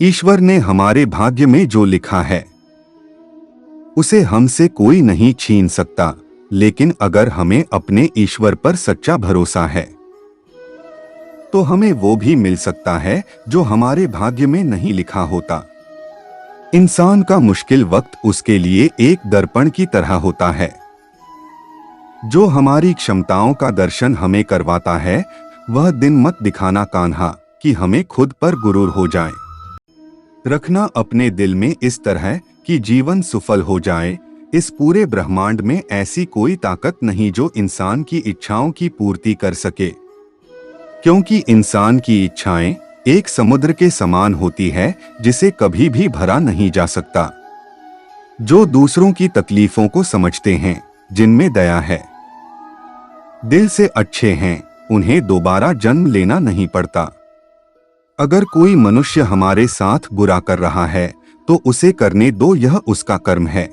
ईश्वर ने हमारे भाग्य में जो लिखा है उसे हमसे कोई नहीं छीन सकता, लेकिन अगर हमें अपने ईश्वर पर सच्चा भरोसा है तो हमें वो भी मिल सकता है जो हमारे भाग्य में नहीं लिखा होता। इंसान का मुश्किल वक्त उसके लिए एक दर्पण की तरह होता है जो हमारी क्षमताओं का दर्शन हमें करवाता है। वह दिन मत दिखाना कान्हा कि हमें खुद पर गुरूर हो जाए। रखना अपने दिल में इस तरह कि जीवन सफल हो जाए। इस पूरे ब्रह्मांड में ऐसी कोई ताकत नहीं जो इंसान की इच्छाओं की पूर्ति कर सके, क्योंकि इंसान की इच्छाएं एक समुद्र के समान होती है जिसे कभी भी भरा नहीं जा सकता। जो दूसरों की तकलीफों को समझते हैं, जिनमें दया है, दिल से अच्छे हैं, उन्हें दोबारा जन्म लेना नहीं पड़ता। अगर कोई मनुष्य हमारे साथ बुरा कर रहा है तो उसे करने दो, यह उसका कर्म है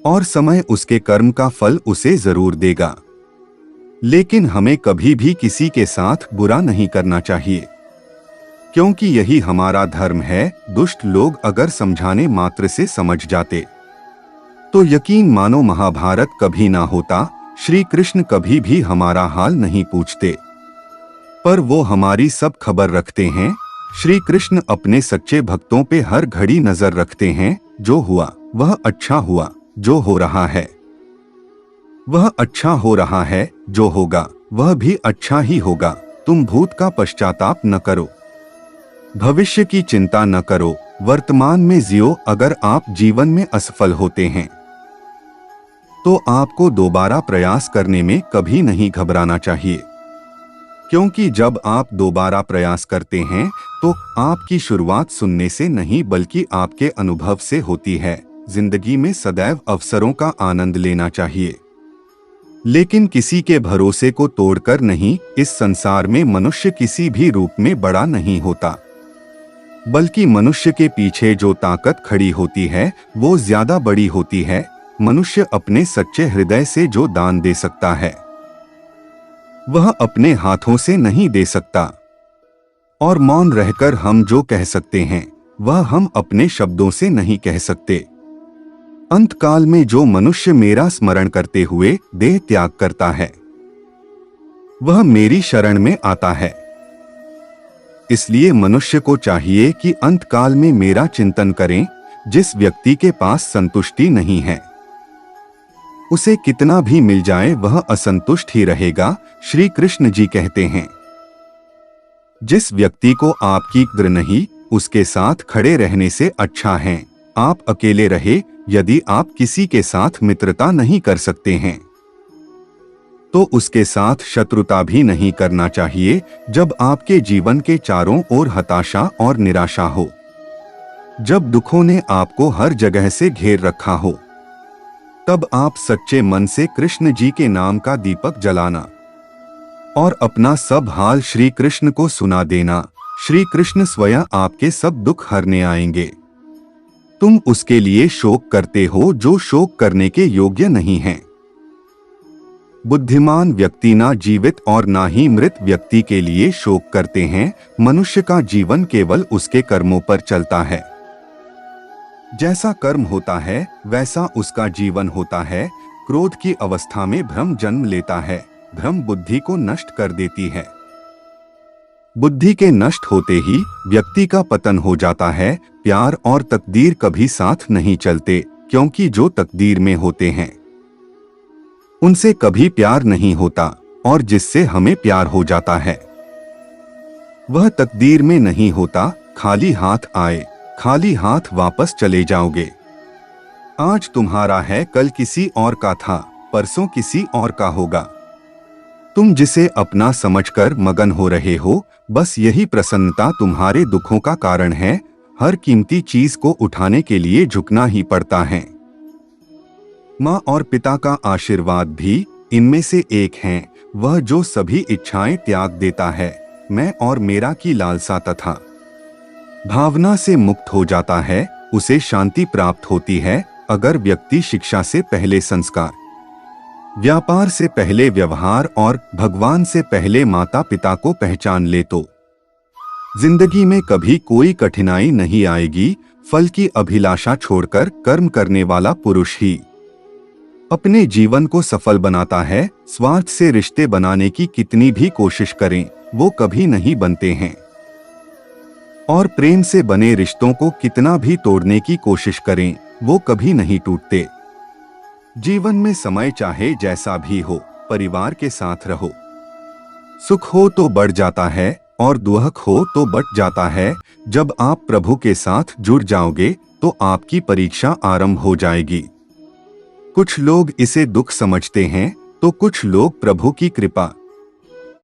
और समय उसके कर्म का फल उसे जरूर देगा। लेकिन हमें कभी भी किसी के साथ बुरा नहीं करना चाहिए, क्योंकि यही हमारा धर्म है। दुष्ट लोग अगर समझाने मात्र से समझ जाते तो यकीन मानो महाभारत कभी ना होता। श्री कृष्ण कभी भी हमारा हाल नहीं पूछते, पर वो हमारी सब खबर रखते हैं। श्री कृष्ण अपने सच्चे भक्तों पे हर घड़ी नजर रखते हैं। जो हुआ वह अच्छा हुआ, जो हो रहा है वह अच्छा हो रहा है, जो होगा वह भी अच्छा ही होगा। तुम भूत का पश्चाताप न करो, भविष्य की चिंता न करो, वर्तमान में जियो। अगर आप जीवन में असफल होते हैं तो आपको दोबारा प्रयास करने में कभी नहीं घबराना चाहिए, क्योंकि जब आप दोबारा प्रयास करते हैं तो आपकी शुरुआत सुनने से नहीं बल्कि आपके अनुभव से होती है। जिंदगी में सदैव अवसरों का आनंद लेना चाहिए, लेकिन किसी के भरोसे को तोड़कर नहीं। इस संसार में मनुष्य किसी भी रूप में बड़ा नहीं होता, बल्कि मनुष्य के पीछे जो ताकत खड़ी होती है वो ज्यादा बड़ी होती है। मनुष्य अपने सच्चे हृदय से जो दान दे सकता है वह अपने हाथों से नहीं दे सकता, और मौन रहकर हम जो कह सकते हैं वह हम अपने शब्दों से नहीं कह सकते। अंतकाल में जो मनुष्य मेरा स्मरण करते हुए देह त्याग करता है वह मेरी शरण में आता है। इसलिए मनुष्य को चाहिए कि अंतकाल में मेरा चिंतन करें। जिस व्यक्ति के पास संतुष्टि नहीं है उसे कितना भी मिल जाए वह असंतुष्ट ही रहेगा। श्री कृष्ण जी कहते हैं, जिस व्यक्ति को आपकी कद्र नहीं उसके साथ खड़े रहने से अच्छा है आप अकेले रहे। यदि आप किसी के साथ मित्रता नहीं कर सकते हैं तो उसके साथ शत्रुता भी नहीं करना चाहिए। जब आपके जीवन के चारों ओर हताशा और निराशा हो, जब दुखों ने आपको हर जगह से घेर रखा हो, तब आप सच्चे मन से कृष्ण जी के नाम का दीपक जलाना और अपना सब हाल श्री कृष्ण को सुना देना। श्री कृष्ण स्वयं आपके सब दुख हरने आएंगे। तुम उसके लिए शोक करते हो जो शोक करने के योग्य नहीं है। बुद्धिमान व्यक्ति ना जीवित और ना ही मृत व्यक्ति के लिए शोक करते हैं। मनुष्य का जीवन केवल उसके कर्मों पर चलता है। जैसा कर्म होता है वैसा उसका जीवन होता है। क्रोध की अवस्था में भ्रम जन्म लेता है। भ्रम बुद्धि को नष्ट कर देती है। बुद्धि के नष्ट होते ही व्यक्ति का पतन हो जाता है। प्यार और तकदीर कभी साथ नहीं चलते, क्योंकि जो तकदीर में होते हैं उनसे कभी प्यार नहीं होता, और जिससे हमें प्यार हो जाता है वह तकदीर में नहीं होता। खाली हाथ आए खाली हाथ वापस चले जाओगे। आज तुम्हारा है, कल किसी और का था, परसों किसी और का होगा। तुम जिसे अपना समझकर मगन हो रहे हो, बस यही प्रसन्नता तुम्हारे दुखों का कारण है। हर कीमती चीज को उठाने के लिए झुकना ही पड़ता है। माँ और पिता का आशीर्वाद भी इनमें से एक है। वह जो सभी इच्छाएं त्याग देता है, मैं और मेरा की लालसा तथा भावना से मुक्त हो जाता है, उसे शांति प्राप्त होती है। अगर व्यक्ति शिक्षा से पहले संस्कार, व्यापार से पहले व्यवहार और भगवान से पहले माता पिता को पहचान ले तो जिंदगी में कभी कोई कठिनाई नहीं आएगी। फल की अभिलाषा छोड़कर कर्म करने वाला पुरुष ही अपने जीवन को सफल बनाता है। स्वार्थ से रिश्ते बनाने की कितनी भी कोशिश करें, वो कभी नहीं बनते हैं। और प्रेम से बने रिश्तों को कितना भी तोड़ने की कोशिश करें, वो कभी नहीं टूटते। जीवन में समय चाहे जैसा भी हो, परिवार के साथ रहो। सुख हो तो बढ़ जाता है और दुख हो तो बट जाता है। जब आप प्रभु के साथ जुड़ जाओगे तो आपकी परीक्षा आरंभ हो जाएगी। कुछ लोग इसे दुख समझते हैं तो कुछ लोग प्रभु की कृपा।